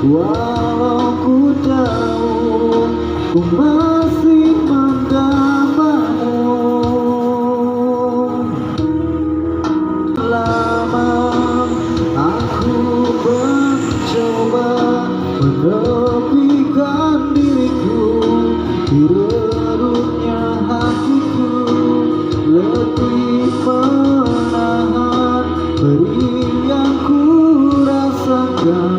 Walau ku tahu ku masih mendambamu. Lama aku mencoba menepikan diriku di relutnya hatiku, letih menahan perih yang ku rasakan.